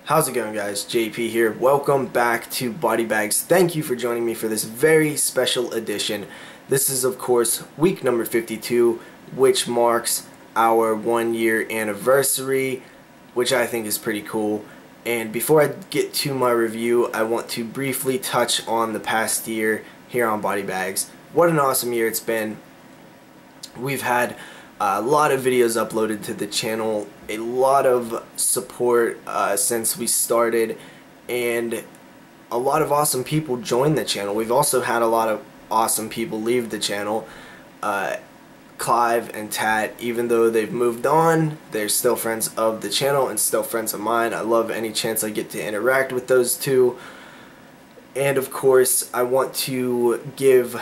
How's it going, guys? JP here. Welcome back to Body Bags. Thank you for joining me for this very special edition. This is, of course, week number 52, which marks our 1-year anniversary, which I think is pretty cool. And before I get to my review, I want to briefly touch on the past year here on Body Bags. What an awesome year it's been. We've had a lot of videos uploaded to the channel, a lot of support since we started, and a lot of awesome people joined the channel. We've also had a lot of awesome people leave the channel. Clive and Tat, even though they've moved on, they're still friends of the channel and still friends of mine. I love any chance I get to interact with those two. And of course, I want to give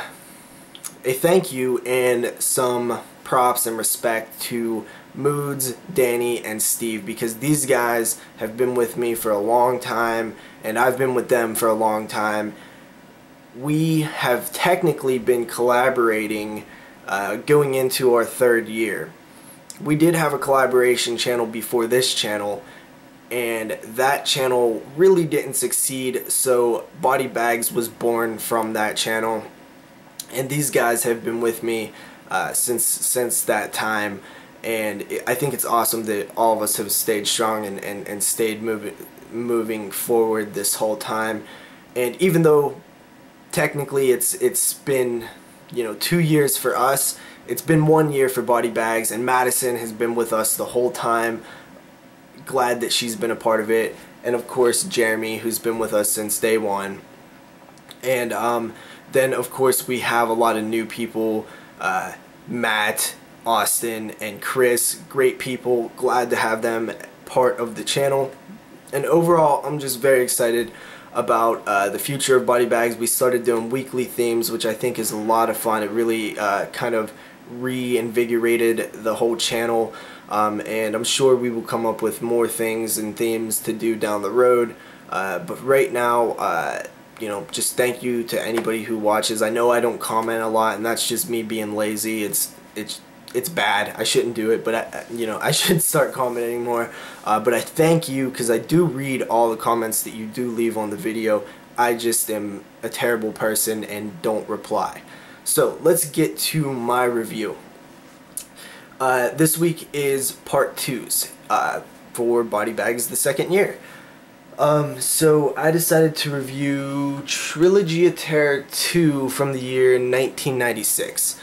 a thank you and some props and respect to Moods, Danny, and Steve, because these guys have been with me for a long time and I've been with them for a long time. We have technically been collaborating going into our 3rd year. We did have a collaboration channel before this channel, and that channel really didn't succeed, so Body Bags was born from that channel, and these guys have been with me since that time, and I think it's awesome that all of us have stayed strong and stayed moving forward this whole time. And even though technically it's been 2 years for us, it's been 1 year for Body Bags, and Madison has been with us the whole time. Glad that she's been a part of it, and of course Jeremy, who's been with us since day one. And then of course we have a lot of new people, Matt, Austin, and Chris. Great people, glad to have them part of the channel. And overall, I'm just very excited about the future of Body Bags. We started doing weekly themes, which I think is a lot of fun. It really kind of reinvigorated the whole channel, and I'm sure we will come up with more things and themes to do down the road. But right now, just thank you to anybody who watches. I know I don't comment a lot, and that's just me being lazy. It's bad. I shouldn't do it, but I should start commenting more. But I thank you, because I do read all the comments that you do leave on the video. I just am a terrible person and don't reply. So let's get to my review. This week is part 2s for Body Bags the 2nd year. So I decided to review Trilogy of Terror 2 from the year 1996.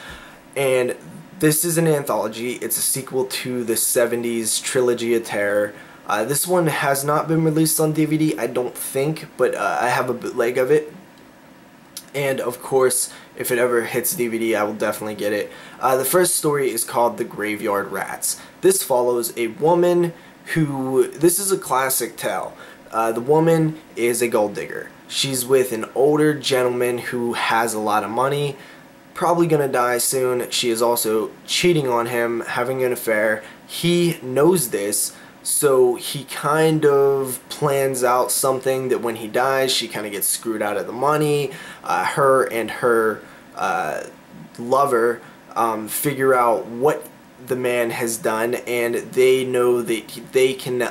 And this is an anthology. It's a sequel to the 70s Trilogy of Terror. This one has not been released on DVD, I don't think, but I have a bootleg of it. And of course, if it ever hits DVD, I will definitely get it. The first story is called The Graveyard Rats. This follows a woman who, this is a classic tale. The woman is a gold digger. She's with an older gentleman who has a lot of money, probably gonna die soon. She is also cheating on him, having an affair. He knows this, so he kind of plans out something that when he dies, she kind of gets screwed out of the money. Her and her lover figure out what the man has done, and they know that they can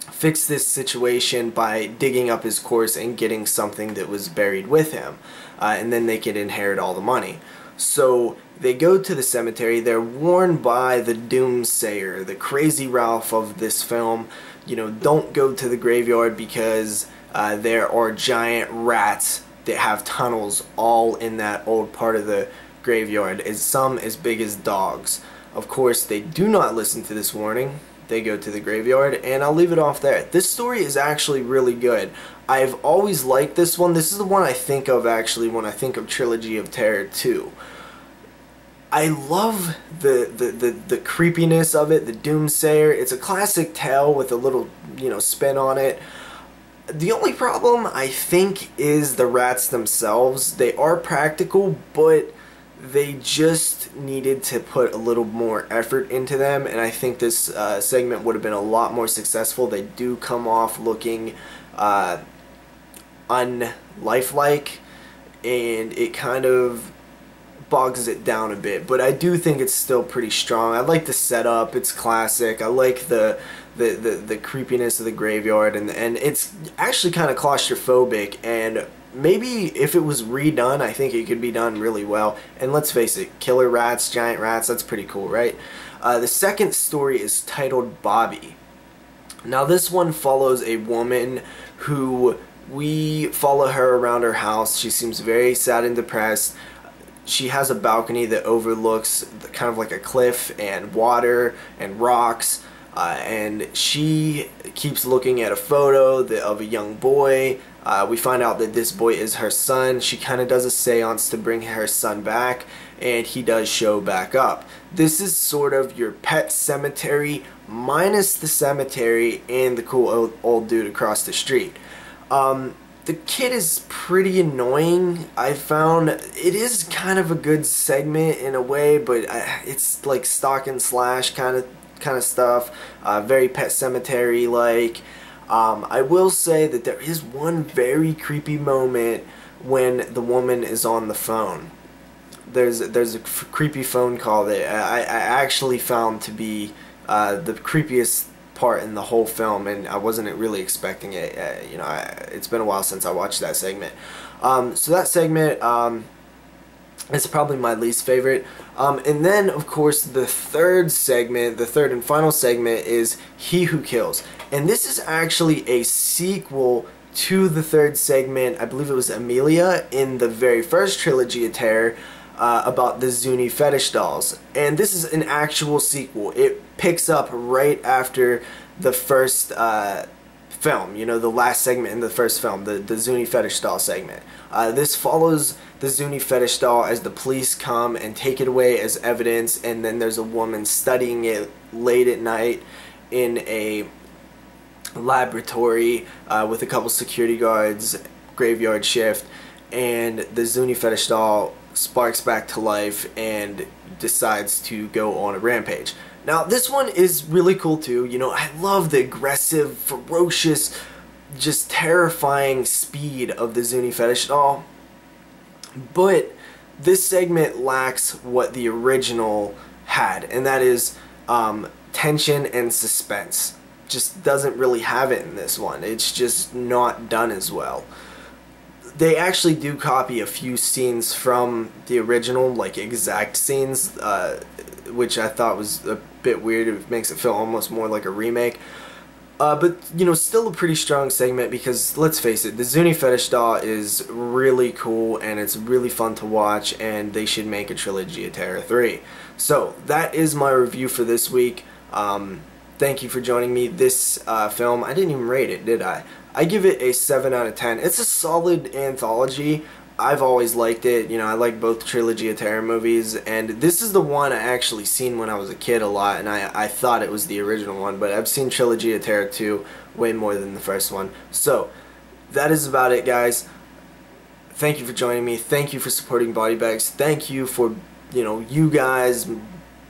fix this situation by digging up his corpse and getting something that was buried with him, and then they can inherit all the money. So they go to the cemetery. They're warned by the doomsayer, the crazy Ralph of this film, don't go to the graveyard because there are giant rats that have tunnels all in that old part of the graveyard, some as big as dogs. Of course, they do not listen to this warning. They go to the graveyard, and I'll leave it off there. This story is actually really good. I've always liked this one. This is the one I think of actually when I think of Trilogy of Terror 2. I love the creepiness of it, the doomsayer. It's a classic tale with a little, spin on it. The only problem, I think, is the rats themselves. They are practical, but they just needed to put a little more effort into them, and I think this segment would have been a lot more successful. They do come off looking unlifelike, and it kind of bogs it down a bit, but I do think it's still pretty strong. I like the setup, it's classic. I like the the creepiness of the graveyard, and it's actually kind of claustrophobic, and maybe if it was redone, I think it could be done really well. And let's face it, killer rats, giant rats, that's pretty cool, right? The second story is titled Bobby. Now this one follows a woman who we follow her around her house. She seems very sad and depressed. She has a balcony that overlooks kind of like a cliff and water and rocks, and she keeps looking at a photo of a young boy. We find out that this boy is her son. She kind of does a seance to bring her son back, and he does show back up. This is sort of your Pet Cemetery minus the cemetery and the cool old dude across the street. The kid is pretty annoying. I found it is kind of a good segment in a way, but it's like stalk and slash kind of stuff. Very Pet Cemetery like. I will say that there is one very creepy moment when the woman is on the phone. There's a creepy phone call that I actually found to be the creepiest part in the whole film, and I wasn't really expecting it. You know, it's been a while since I watched that segment. So that segment is probably my least favorite. And then, of course, the third segment, the third and final segment, is He Who Kills. And this is actually a sequel to the third segment. I believe it was Amelia in the very first Trilogy of Terror, about the Zuni fetish dolls. And this is an actual sequel. It picks up right after the first film, you know, the last segment in the first film, the Zuni fetish doll segment. This follows the Zuni fetish doll as the police come and take it away as evidence, and then there's a woman studying it late at night in a laboratory with a couple security guards, graveyard shift, and the Zuni fetish doll sparks back to life and decides to go on a rampage. Now this one is really cool too. You know, I love the aggressive, ferocious, just terrifying speed of the Zuni fetish doll, but this segment lacks what the original had, and that is tension and suspense. Just doesn't really have it in this one. It's just not done as well. They actually do copy a few scenes from the original, like exact scenes, which I thought was a bit weird. It makes it feel almost more like a remake. But, you know, still a pretty strong segment because, let's face it, the Zuni fetish doll is really cool and it's really fun to watch, and they should make a Trilogy of Terror 3. So, that is my review for this week. Thank you for joining me. This film, I didn't even rate it, did I? I give it a 7 out of 10. It's a solid anthology. I've always liked it. You know, I like both Trilogy of Terror movies, and this is the one I actually seen when I was a kid a lot, and I thought it was the original one, but I've seen Trilogy of Terror 2 way more than the first one. So, that is about it, guys. Thank you for joining me. Thank you for supporting Body Bags. Thank you for, you know, you guys,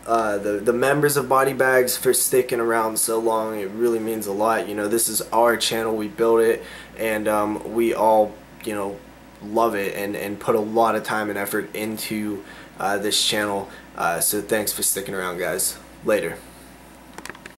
the members of Body Bags, for sticking around so long. It really means a lot. You know, this is our channel. We built it, and we all, you know, love it and put a lot of time and effort into this channel. So thanks for sticking around, guys. Later.